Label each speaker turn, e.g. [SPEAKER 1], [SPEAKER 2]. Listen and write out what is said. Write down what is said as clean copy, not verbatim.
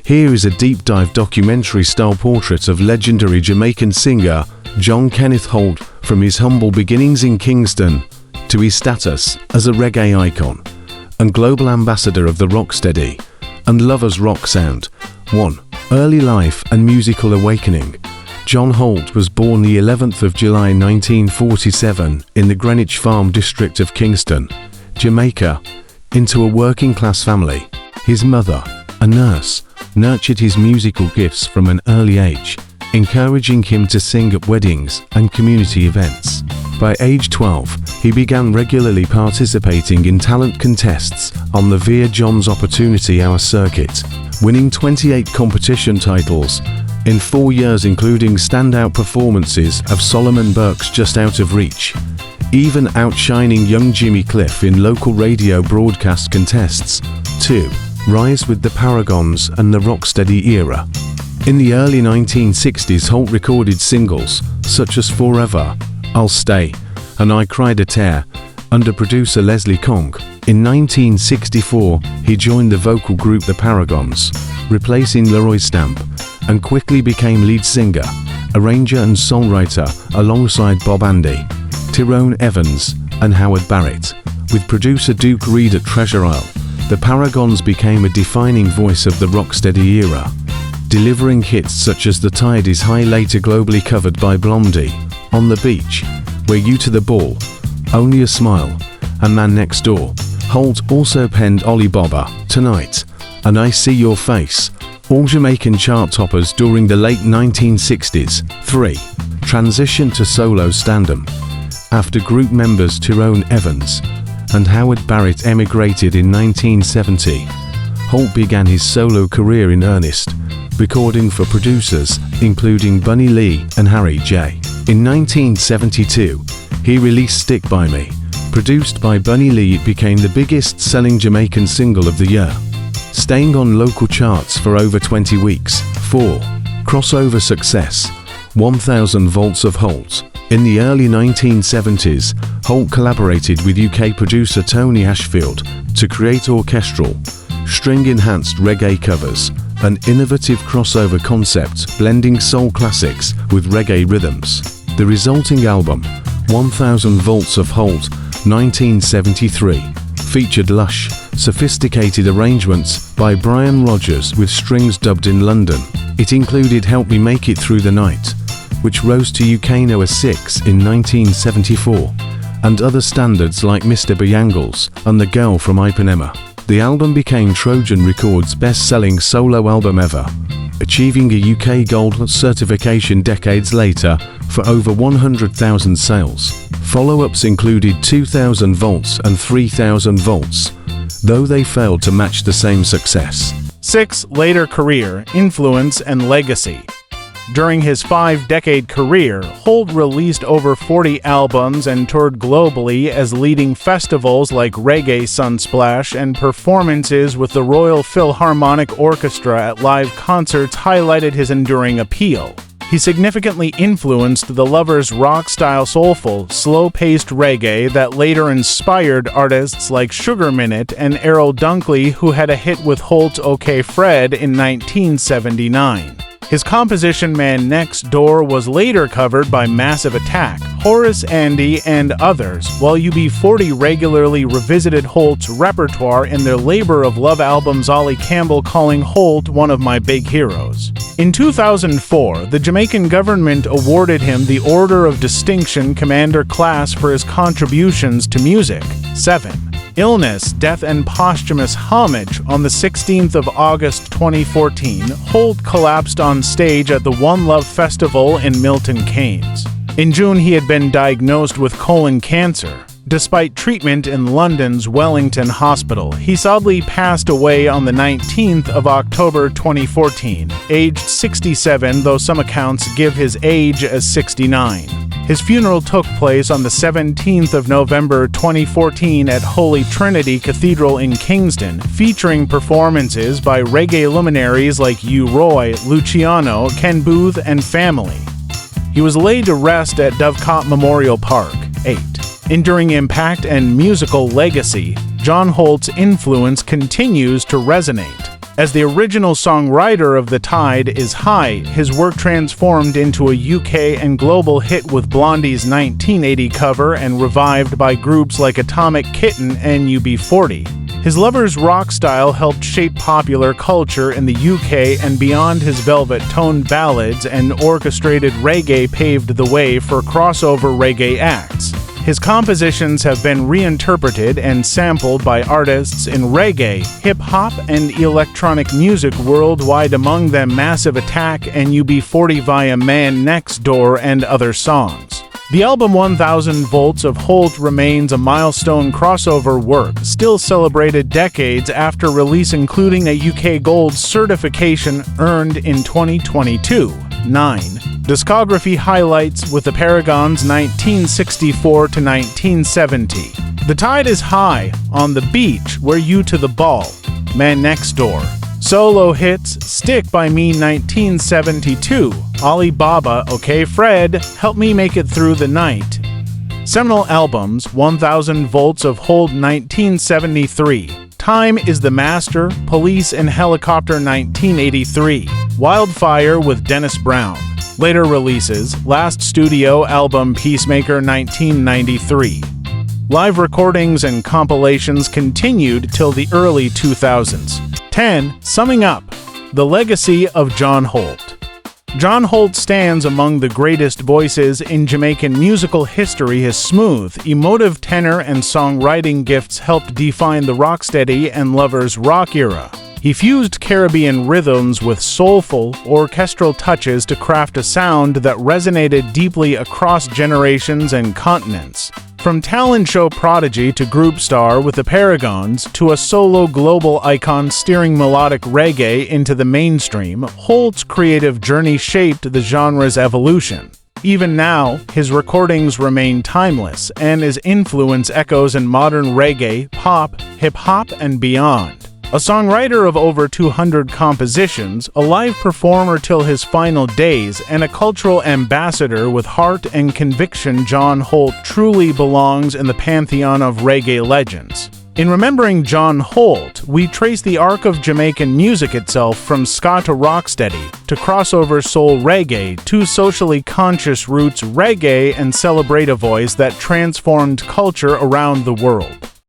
[SPEAKER 1] Here is a deep-dive documentary-style portrait of legendary Jamaican singer John Kenneth Holt, from his humble beginnings in Kingston to his status as a reggae icon and global ambassador of the rocksteady and lovers rock sound. 1. Early life and musical awakening. John Holt was born the 11th of July 1947 in the Greenwich Farm district of Kingston, Jamaica, into a working-class family. His mother, a nurse, nurtured his musical gifts from an early age, encouraging him to sing at weddings and community events. By age 12, he began regularly participating in talent contests on the Via John's Opportunity Hour circuit, winning 28 competition titles in 4 years, including standout performances of Solomon Burke's Just Out of Reach, even outshining young Jimmy Cliff in local radio broadcast contests. 2. Rise with the Paragons and the rocksteady era. In the early 1960s, Holt recorded singles such as Forever, I'll Stay, and I Cried a Tear under producer Leslie Kong. In 1964, he joined the vocal group The Paragons, replacing Leroy Stamp, and quickly became lead singer, arranger and songwriter alongside Bob Andy, Tyrone Evans, and Howard Barrett. With producer Duke Reed at Treasure Isle, the Paragons became a defining voice of the rocksteady era, delivering hits such as The Tide is High, later globally covered by Blondie, On the Beach, We're You to the Ball, Only a Smile, and Man Next Door. Holt also penned Ollie Bobber, Tonight, and I See Your Face, all Jamaican chart toppers during the late 1960s. 3. Transition to solo stardom. After group members Tyrone Evans and Howard Barrett emigrated in 1970, Holt began his solo career in earnest, recording for producers including Bunny Lee and Harry J. In 1972, he released Stick By Me. Produced by Bunny Lee, it became the biggest-selling Jamaican single of the year, staying on local charts for over 20 weeks. 4. Crossover success. 1000 Volts of Holt. In the early 1970s, Holt collaborated with UK producer Tony Ashfield to create orchestral, string-enhanced reggae covers, an innovative crossover concept blending soul classics with reggae rhythms. The resulting album, 1000 Volts of Holt, 1973, featured lush, sophisticated arrangements by Brian Rogers with strings dubbed in London. It included Help Me Make It Through the Night, which rose to UK No. 6 in 1974, and other standards like Mr. Bojangles and The Girl from Ipanema. The album became Trojan Records' best-selling solo album ever, achieving a UK Gold certification decades later for over 100,000 sales. Follow-ups included 2000 Volts and 3000 Volts, though they failed to match the same success.
[SPEAKER 2] 6. Later career, influence, and legacy. During his 5-decade career, Holt released over 40 albums and toured globally as leading festivals like Reggae Sunsplash, and performances with the Royal Philharmonic Orchestra at live concerts highlighted his enduring appeal. He significantly influenced the Lovers' rock-style soulful, slow-paced reggae that later inspired artists like Sugar Minott and Errol Dunkley, who had a hit with Holt's OK Fred in 1979. His composition Man Next Door was later covered by Massive Attack, Horace Andy, and others, while UB40 regularly revisited Holt's repertoire in their labor of love albums, Ollie Campbell calling Holt one of my big heroes. In 2004, the Jamaican government awarded him the Order of Distinction Commander Class for his contributions to music. 7. Illness, Death, and Posthumous Homage. On the 16th of August 2014, Holt collapsed on stage at the One Love Festival in Milton Keynes. In June, he had been diagnosed with colon cancer. Despite treatment in London's Wellington Hospital, he sadly passed away on the 19th of October 2014, aged 67, though some accounts give his age as 69. His funeral took place on the 17th of November 2014 at Holy Trinity Cathedral in Kingston, featuring performances by reggae luminaries like U. Roy, Luciano, Ken Booth, and family. He was laid to rest at Dovecot Memorial Park. 8. Enduring impact and musical legacy. John Holt's influence continues to resonate. As the original songwriter of The Tide is High, his work transformed into a UK and global hit with Blondie's 1980 cover and revived by groups like Atomic Kitten and UB40. His lover's rock style helped shape popular culture in the UK, and beyond his velvet-toned ballads and orchestrated reggae paved the way for crossover reggae acts. His compositions have been reinterpreted and sampled by artists in reggae, hip-hop, and electronic music worldwide, among them Massive Attack and UB40 via Man Next Door and other songs. The album 1000 Volts of Holt remains a milestone crossover work, still celebrated decades after release, including a UK Gold certification earned in 2022. 9. Discography highlights with the Paragons 1964 to 1970. The Tide is High, On the Beach, We're You to the Ball, Man Next Door. Solo hits, Stick by Me 1972, Alibaba, Okay Fred, Help Me Make It Through the Night. Seminal albums, 1000 Volts of Holt 1973, Time is the Master, Police and Helicopter 1983, Wildfire with Dennis Brown. Later releases, last studio album Peacemaker 1993. Live recordings and compilations continued till the early 2000s. 10. Summing up, the legacy of John Holt. John Holt stands among the greatest voices in Jamaican musical history. His smooth, emotive tenor and songwriting gifts helped define the rocksteady and lovers rock era. He fused Caribbean rhythms with soulful, orchestral touches to craft a sound that resonated deeply across generations and continents. From talent show prodigy to group star with the Paragons to a solo global icon steering melodic reggae into the mainstream, Holt's creative journey shaped the genre's evolution. Even now, his recordings remain timeless, and his influence echoes in modern reggae, pop, hip-hop, and beyond. A songwriter of over 200 compositions, a live performer till his final days, and a cultural ambassador with heart and conviction, John Holt truly belongs in the pantheon of reggae legends. In remembering John Holt, we trace the arc of Jamaican music itself, from ska to rocksteady, to crossover soul reggae, to socially conscious roots reggae, and celebrate a voice that transformed culture around the world.